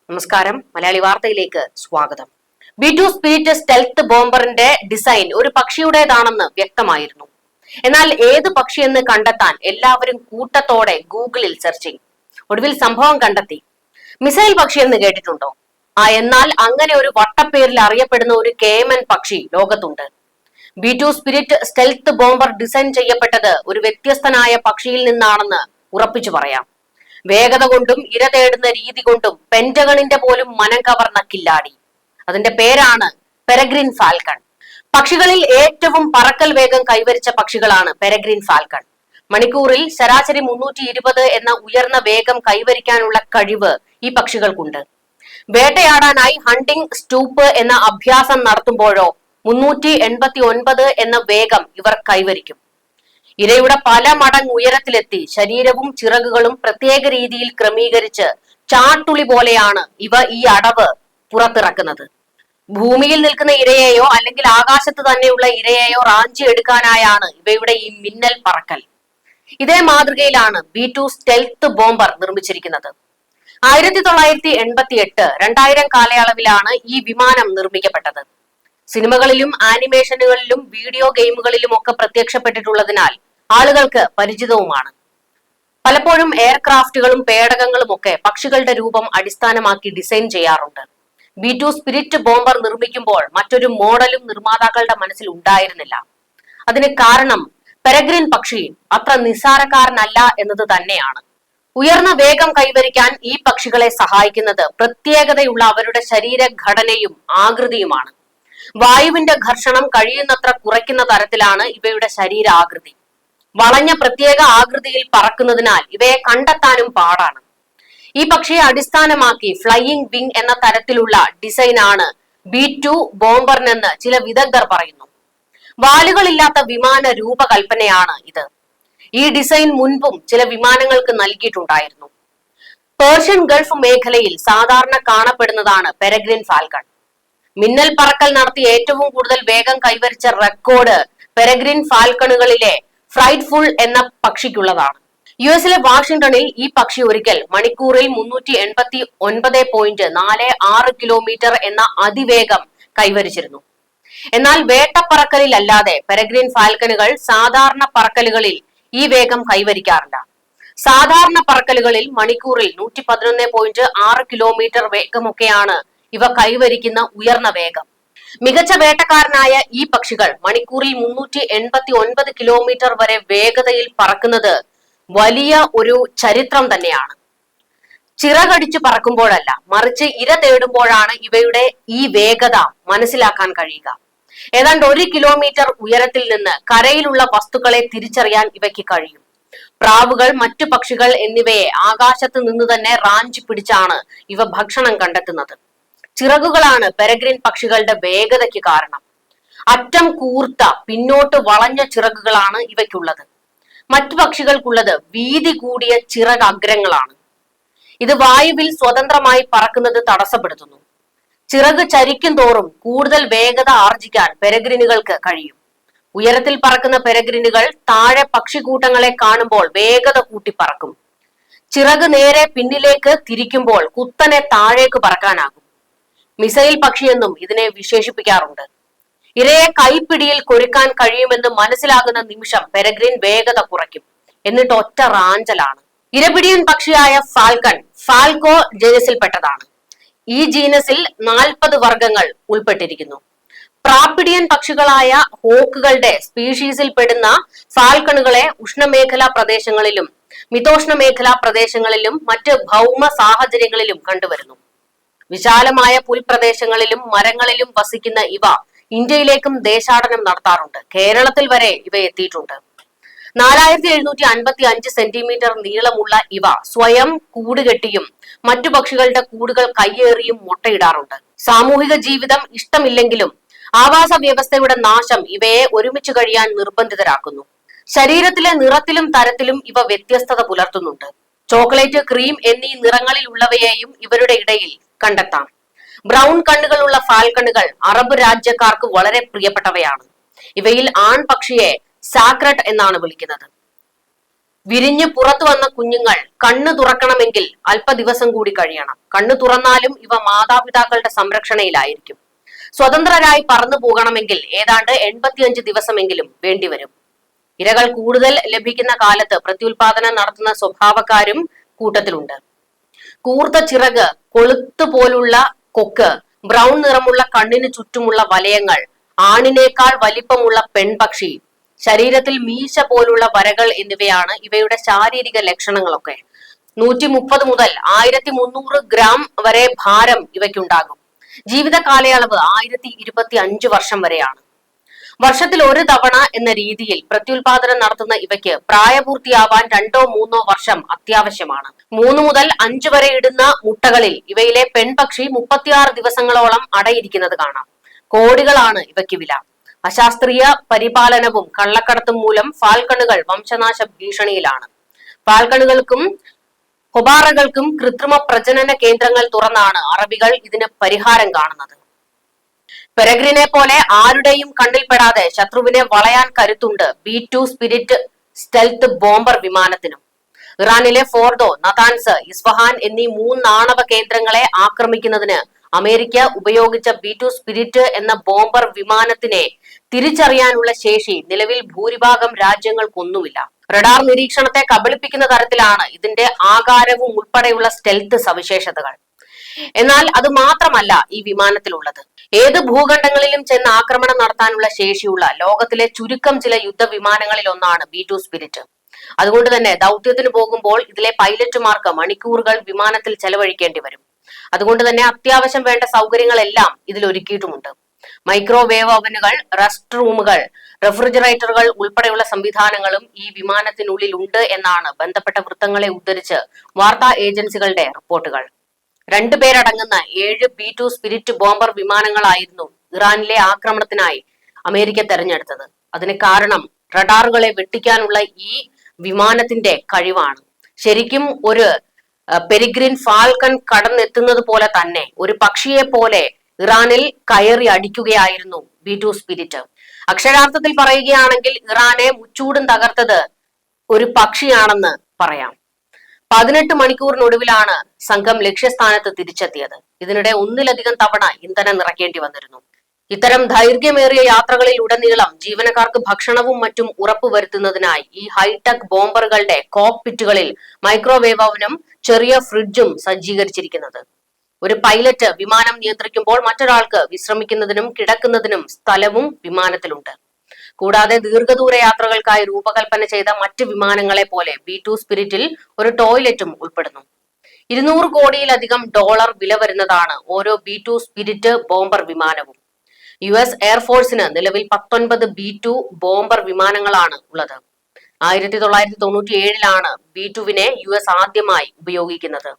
നമസ്കാരം, മലയാളി വാർത്തയിലേക്ക് സ്വാഗതം. B2 സ്പിരിറ്റ് സ്റ്റെൽത്ത് ബോംബറിന്റെ ഡിസൈൻ ഒരു പക്ഷിയുടേതാണെന്ന് വ്യക്തമായിരുന്നു. എന്നാൽ ഏത് പക്ഷിയെന്ന് കണ്ടെത്താൻ എല്ലാവരും കൂട്ടത്തോടെ ഗൂഗിളിൽ സെർച്ചിങ്. ഒടുവിൽ സംഭവം കണ്ടെത്തി. മിസൈൽ പക്ഷി എന്ന് കേട്ടിട്ടുണ്ടോ? എന്നാൽ അങ്ങനെ ഒരു വട്ടപ്പേരിൽ അറിയപ്പെടുന്ന ഒരു കേമൻ പക്ഷി ലോകത്തുണ്ട്. B2 spirit stealth bomber design ചെയ്യപ്പെട്ടത് ഒരു വ്യത്യസ്തനായ പക്ഷിയിൽ നിന്നാണെന്ന് ഉറപ്പിച്ചു പറയാം. വേഗത കൊണ്ടും ഇര തേടുന്ന രീതി കൊണ്ടും പെന്റഗണിന്റെ പോലും മനം കവർന്ന കില്ലാടി. അതിന്റെ പേരാണ് പെരഗ്രിൻ ഫാൽക്കൺ. പക്ഷികളിൽ ഏറ്റവും പറക്കൽ വേഗം കൈവരിച്ച പക്ഷികളാണ് പെരഗ്രിൻ ഫാൽക്കൺ. മണിക്കൂറിൽ ശരാശരി 320 എന്ന ഉയർന്ന വേഗം കൈവരിക്കാനുള്ള കഴിവ് ഈ പക്ഷികൾക്കുണ്ട്. വേട്ടയാടാനായി ഹണ്ടിംഗ് സ്റ്റൂപ്പ് എന്ന അഭ്യാസം നടത്തുമ്പോഴോ 389 എന്ന വേഗം ഇവർ കൈവരിക്കും. ഇരയുടെ പല മടങ്ങ് ഉയരത്തിലെത്തി ശരീരവും ചിറകുകളും പ്രത്യേക രീതിയിൽ ക്രമീകരിച്ച് ചാട്ടുളി പോലെയാണ് ഇവ ഈ അടവ് പുറത്തിറക്കുന്നത്. ഭൂമിയിൽ നിൽക്കുന്ന ഇരയെയോ അല്ലെങ്കിൽ ആകാശത്ത് തന്നെയുള്ള ഇരയെയോ റാഞ്ചി എടുക്കാനായാണ് ഇവയുടെ ഈ മിന്നൽ പറക്കൽ. ഇതേ മാതൃകയിലാണ് B2 സ്റ്റെൽത്ത് ബോംബർ നിർമ്മിച്ചിരിക്കുന്നത്. 1988, 2000 കാലയളവിലാണ് ഈ വിമാനം നിർമ്മിക്കപ്പെട്ടത്. സിനിമകളിലും ആനിമേഷനുകളിലും വീഡിയോ ഗെയിമുകളിലും ഒക്കെ പ്രത്യക്ഷപ്പെട്ടിട്ടുള്ളതിനാൽ ആളുകൾക്ക് പരിചിതവുമാണ്. പലപ്പോഴും എയർക്രാഫ്റ്റുകളും പേടകങ്ങളും ഒക്കെ പക്ഷികളുടെ രൂപം അടിസ്ഥാനമാക്കി ഡിസൈൻ ചെയ്യാറുണ്ട്. B2 സ്പിരിറ്റ് ബോംബർ നിർമ്മിക്കുമ്പോൾ മറ്റൊരു മോഡലും നിർമ്മാതാക്കളുടെ മനസ്സിൽ ഉണ്ടായിരുന്നില്ല. അതിന് കാരണം പെരഗ്രിൻ പക്ഷി അത്ര നിസ്സാരക്കാരനല്ല എന്നത് തന്നെയാണ്. ഉയർന്ന വേഗം കൈവരിക്കാൻ ഈ പക്ഷികളെ സഹായിക്കുന്നത് പ്രത്യേകതയുള്ള അവരുടെ ശരീരഘടനയും ആകൃതിയുമാണ്. വായുവിന്റെ ഘർഷണം കഴിയുന്നത്ര കുറയ്ക്കുന്ന തരത്തിലാണ് ഇവയുടെ ശരീരാകൃതി. വളഞ്ഞ പ്രത്യേക ആകൃതിയിൽ പറക്കുന്നതിനാൽ ഇവയെ കണ്ടെത്താനും പാടാണ്. ഈ പക്ഷിയെ അടിസ്ഥാനമാക്കി ഫ്ലൈയിങ് വിങ് എന്ന തരത്തിലുള്ള ഡിസൈനാണ് B2 ബോംബറിനെന്ന് ചില വിദഗ്ധർ പറയുന്നു. വാലുകളില്ലാത്ത വിമാന രൂപകൽപ്പനയാണ് ഇത്. ഈ ഡിസൈൻ മുൻപും ചില വിമാനങ്ങൾക്ക് നൽകിയിട്ടുണ്ടായിരുന്നു. പേർഷ്യൻ ഗൾഫ് മേഖലയിൽ സാധാരണ കാണപ്പെടുന്നതാണ് പെരഗ്രിൻ ഫാൽക്കൺ. മിന്നൽ പറക്കൽ നടത്തി ഏറ്റവും കൂടുതൽ വേഗം കൈവരിച്ച റെക്കോർഡ് പെരഗ്രിൻ ഫാൽക്കണുകളിലെ ഫ്രൈറ്റ്ഫുൾ എന്ന പക്ഷിക്കുള്ളതാണ്. US വാഷിംഗ്ടണിൽ ഈ പക്ഷി ഒരിക്കൽ മണിക്കൂറിൽ 389.46 കിലോമീറ്റർ എന്ന അതിവേഗം കൈവരിച്ചിരുന്നു. എന്നാൽ വേട്ടപ്പറക്കലിലല്ലാതെ പെരഗ്രിൻ ഫാൽക്കനുകൾ സാധാരണ പറക്കലുകളിൽ ഈ വേഗം കൈവരിക്കാറില്ല. സാധാരണ പറക്കലുകളിൽ മണിക്കൂറിൽ 111.6 കിലോമീറ്റർ വേഗമൊക്കെയാണ് ഇവ കൈവരിക്കുന്ന ഉയർന്ന വേഗം. മികച്ച വേട്ടക്കാരനായ ഈ പക്ഷികൾ മണിക്കൂറിൽ 389 കിലോമീറ്റർ വരെ വേഗതയിൽ പറക്കുന്നത് വലിയ ഒരു ചരിത്രം തന്നെയാണ്. ചിറകടിച്ചു പറക്കുമ്പോഴല്ല, മറിച്ച് ഇര തേടുമ്പോഴാണ് ഇവയുടെ ഈ വേഗത മനസ്സിലാക്കാൻ കഴിയുക. ഏതാണ്ട് 1 കിലോമീറ്റർ ഉയരത്തിൽ നിന്ന് കരയിലുള്ള വസ്തുക്കളെ തിരിച്ചറിയാൻ ഇവയ്ക്ക് കഴിയും. പ്രാവുകൾ, മറ്റു പക്ഷികൾ എന്നിവയെ ആകാശത്ത് നിന്ന് തന്നെ റാഞ്ചി പിടിച്ചാണ് ഇവ ഭക്ഷണം കണ്ടെത്തുന്നത്. ചിറകുകളാണ് പെരഗ്രിൻ പക്ഷികളുടെ വേഗതയ്ക്ക് കാരണം. അറ്റം കൂർത്ത പിന്നോട്ട് വളഞ്ഞ ചിറകുകളാണ് ഇവയ്ക്കുള്ളത്. മറ്റു പക്ഷികൾക്കുള്ളത് വീതി കൂടിയ ചിറകഗ്രങ്ങളാണ്. ഇത് വായുവിൽ സ്വതന്ത്രമായി പറക്കുന്നത് തടസ്സപ്പെടുത്തുന്നു. ചിറക് ചരിക്കും തോറും കൂടുതൽ വേഗത ആർജിക്കാൻ പെരഗ്രിനുകൾക്ക് കഴിയും. ഉയരത്തിൽ പറക്കുന്ന പെരഗ്രിനുകൾ താഴെ പക്ഷിക്കൂട്ടങ്ങളെ കാണുമ്പോൾ വേഗത കൂട്ടി പറക്കും. ചിറക് നേരെ പിന്നിലേക്ക് തിരിക്കുമ്പോൾ കുത്തനെ താഴേക്ക് പറക്കാനാകും. മിസൈൽ പക്ഷിയെന്നും ഇതിനെ വിശേഷിപ്പിക്കാറുണ്ട്. ഇരയെ കൈപ്പിടിയിൽ കൊരുക്കാൻ കഴിയുമെന്ന് മനസ്സിലാകുന്ന നിമിഷം പെരഗ്രിൻ വേഗത കുറയ്ക്കും. എന്നിട്ട് ഒറ്റ റാഞ്ചലാണ്. ഇരപിടിയൻ പക്ഷിയായ ഫാൽക്കൺ ഫാൽക്കോ ജീനസിൽപ്പെട്ടതാണ്. ഈ ജീനസിൽ 40 വർഗങ്ങൾ ഉൾപ്പെട്ടിരിക്കുന്നു. പ്രാപ്പിഡിയൻ പക്ഷികളായ ഹോക്കുകളുടെ സ്പീഷീസിൽ പെടുന്ന ഫാൽക്കണുകളെ ഉഷ്ണമേഖലാ പ്രദേശങ്ങളിലും മിതോഷ്ണ മേഖലാ പ്രദേശങ്ങളിലും മറ്റ് ഭൗമ സാഹചര്യങ്ങളിലും കണ്ടുവരുന്നു. വിശാലമായ പുൽപ്രദേശങ്ങളിലും മരങ്ങളിലും വസിക്കുന്ന ഇവ ഇന്ത്യയിലേക്കും ദേശാടനം നടത്താറുണ്ട്. കേരളത്തിൽ വരെ ഇവ എത്തിയിട്ടുണ്ട്. 4755 സെന്റിമീറ്റർ നീളമുള്ള ഇവ സ്വയം കൂടുകെട്ടിയും മറ്റു പക്ഷികളുടെ കൂടുകൾ കയ്യേറിയും മുട്ടയിടാറുണ്ട്. സാമൂഹിക ജീവിതം ഇഷ്ടമില്ലെങ്കിലും ആവാസ വ്യവസ്ഥയുടെ നാശം ഇവയെ ഒരുമിച്ച് കഴിയാൻ നിർബന്ധിതരാക്കുന്നു. ശരീരത്തിലെ നിറത്തിലും തരത്തിലും ഇവ വ്യത്യസ്തത പുലർത്തുന്നുണ്ട്. ചോക്ലേറ്റ്, ക്രീം എന്നീ നിറങ്ങളിലുള്ളവയെയും ഇവരുടെ ഇടയിൽ കണ്ടെത്താം. ബ്രൗൺ കണ്ണുകളുള്ള ഫാൽക്കണുകൾ അറബ് രാജ്യക്കാർക്ക് വളരെ പ്രിയപ്പെട്ടവയാണ്. ഇവയിൽ ആൺപക്ഷിയെ സാക്രട്ട് എന്നാണ് വിളിക്കുന്നത്. വിരിഞ്ഞ് പുറത്തു വന്ന കുഞ്ഞുങ്ങൾ കണ്ണു തുറക്കണമെങ്കിൽ അല്പ ദിവസം കൂടി കഴിയണം. കണ്ണു തുറന്നാലും ഇവ മാതാപിതാക്കളുടെ സംരക്ഷണയിലായിരിക്കും. സ്വതന്ത്രരായി പറന്നു പോകണമെങ്കിൽ ഏതാണ്ട് 85 ദിവസമെങ്കിലും വേണ്ടിവരും. ഇരകൾ കൂടുതൽ ലഭിക്കുന്ന കാലത്ത് പ്രത്യുൽപാദനം നടത്തുന്ന സ്വഭാവക്കാരും കൂട്ടത്തിലുണ്ട്. കൂർത്ത ചിറക്, കൊളുത്ത് പോലുള്ള കൊക്ക്, ബ്രൗൺ നിറമുള്ള കണ്ണിന് ചുറ്റുമുള്ള വലയങ്ങൾ, ആണിനേക്കാൾ വലിപ്പമുള്ള പെൺപക്ഷി, ശരീരത്തിൽ മീശ പോലുള്ള വരകൾ എന്നിവയാണ് ഇവയുടെ ശാരീരിക ലക്ഷണങ്ങളൊക്കെ. 130 മുതൽ 1300 ഗ്രാം വരെ ഭാരം ഇവയ്ക്കുണ്ടാകും. ജീവിത കാലയളവ് 1025 വർഷം വരെയാണ്. വർഷത്തിൽ ഒരു തവണ എന്ന രീതിയിൽ പ്രത്യുൽപാദനം നടത്തുന്ന ഇവയ്ക്ക് പ്രായപൂർത്തിയാവാൻ 2-3 വർഷം അത്യാവശ്യമാണ്. 3 മുതൽ 5 വരെ ഇടുന്ന മുട്ടകളിൽ ഇവയിലെ പെൺപക്ഷി 36 ദിവസങ്ങളോളം അടയിരിക്കുന്നത് കാണാം. കോടികളാണ് ഇവയ്ക്ക് വില. അശാസ്ത്രീയ പരിപാലനവും കള്ളക്കടത്തും മൂലം ഫാൽക്കണുകൾ വംശനാശ ഭീഷണിയിലാണ്. ഫാൽക്കണുകൾക്കും ഹൊബാറകൾക്കും കൃത്രിമ പ്രജനന കേന്ദ്രങ്ങൾ തുറന്നാണ് അറബികൾ ഇതിന് പരിഹാരം കാണുന്നത്. പെരഗ്രിനെ പോലെ ആരുടെയും കണ്ണിൽപ്പെടാതെ ശത്രുവിനെ വളയാൻ കരുത്തുണ്ട് B-2 സ്പിരിറ്റ് സ്റ്റെൽത്ത് ബോംബർ വിമാനത്തിനും. ഇറാനിലെ ഫോർദോ, നതാൻസ്, ഇസ്ഫഹാൻ എന്നീ 3 ആണവ കേന്ദ്രങ്ങളെ ആക്രമിക്കുന്നതിന് അമേരിക്ക ഉപയോഗിച്ച B-2 സ്പിരിറ്റ് എന്ന ബോംബർ വിമാനത്തിനെ തിരിച്ചറിയാനുള്ള ശേഷി നിലവിൽ ഭൂരിഭാഗം രാജ്യങ്ങൾക്കൊന്നുമില്ല. റഡാർ നിരീക്ഷണത്തെ കബളിപ്പിക്കുന്ന തരത്തിലാണ് ഇതിന്റെ ആകാരവും ഉൾപ്പെടെയുള്ള സ്റ്റെൽത്ത് സവിശേഷതകൾ. എന്നാൽ അത് മാത്രമല്ല ഈ വിമാനത്തിലുള്ളത്. ഏത് ഭൂഖണ്ഡങ്ങളിലും ചെന്ന് ആക്രമണം നടത്താനുള്ള ശേഷിയുള്ള ലോകത്തിലെ ചുരുക്കം ചില യുദ്ധവിമാനങ്ങളിൽ ഒന്നാണ് B-2 സ്പിരിറ്റ്. അതുകൊണ്ട് തന്നെ ദൗത്യത്തിന് പോകുമ്പോൾ ഇതിലെ പൈലറ്റുമാർക്ക് മണിക്കൂറുകൾ വിമാനത്തിൽ ചെലവഴിക്കേണ്ടി വരും. അതുകൊണ്ട് തന്നെ അത്യാവശ്യം വേണ്ട സൗകര്യങ്ങളെല്ലാം ഇതിൽ ഒരുക്കിയിട്ടുമുണ്ട്. മൈക്രോവേവ് ഓവനുകൾ, റെസ്റ്റ് റൂമുകൾ, റെഫ്രിജറേറ്ററുകൾ ഉൾപ്പെടെയുള്ള സംവിധാനങ്ങളും ഈ വിമാനത്തിനുള്ളിൽ ഉണ്ട് എന്നാണ് ബന്ധപ്പെട്ട വൃത്തങ്ങളെ ഉദ്ധരിച്ച് വാർത്താ ഏജൻസികളുടെ റിപ്പോർട്ടുകൾ. 2 പേരടങ്ങുന്ന 7 B-2 സ്പിരിറ്റ് ബോംബർ വിമാനങ്ങളായിരുന്നു ഇറാനിലെ ആക്രമണത്തിനായി അമേരിക്ക തെരഞ്ഞെടുത്തത്. അതിന് കാരണം റഡാറുകളെ വെട്ടിക്കാനുള്ള ഈ വിമാനത്തിന്റെ കഴിവാണ്. ശരിക്കും ഒരു പെരിഗ്രിൻ ഫാൽക്കൺ കടന്നെത്തുന്നത് പോലെ തന്നെ ഒരു പക്ഷിയെ പോലെ ഇറാനിൽ കയറി അടിക്കുകയായിരുന്നു B-2 സ്പിരിറ്റ്. അക്ഷരാർത്ഥത്തിൽ പറയുകയാണെങ്കിൽ ഇറാനെ മുച്ചൂടും തകർത്തത് ഒരു പക്ഷിയാണെന്ന് പറയാം. 18 മണിക്കൂറിനൊടുവിലാണ് സംഘം ലക്ഷ്യസ്ഥാനത്ത് തിരിച്ചെത്തിയത്. ഇതിനിടെ 1-ലധികം തവണ ഇന്ധനം നിറയ്ക്കേണ്ടി വന്നിരുന്നു. ഇത്തരം ദൈർഘ്യമേറിയ യാത്രകളിൽ ഉടനീളം ജീവനക്കാർക്ക് ഭക്ഷണവും മറ്റും ഉറപ്പുവരുത്തുന്നതിനായി ഈ ഹൈടെക് ബോംബറുകളുടെ കോക്പിറ്റുകളിൽ മൈക്രോവേവ് ഓവനും ചെറിയ ഫ്രിഡ്ജും സജ്ജീകരിച്ചിരിക്കുന്നത്. ഒരു പൈലറ്റ് വിമാനം നിയന്ത്രിക്കുമ്പോൾ മറ്റൊരാൾക്ക് വിശ്രമിക്കുന്നതിനും കിടക്കുന്നതിനും സ്ഥലവും വിമാനത്തിലുണ്ട്. കൂടാതെ ദീർഘദൂര യാത്രകൾക്കായി രൂപകൽപ്പന ചെയ്ത മറ്റ് വിമാനങ്ങളെ പോലെ B-2 സ്പിരിറ്റിൽ ഒരു ടോയ്ലറ്റും ഉൾപ്പെടുന്നു. 200 കോടിയിലധികം ഡോളർ വില വരുന്നതാണ് ഓരോ B-2 സ്പിരിറ്റ് ബോംബർ വിമാനവും. US എയർഫോഴ്സിന് നിലവിൽ 19 B-2 ബോംബർ വിമാനങ്ങളാണ് ഉള്ളത്. 1997-ലാണ് B-2വിനെ US ആദ്യമായി ഉപയോഗിക്കുന്നത്.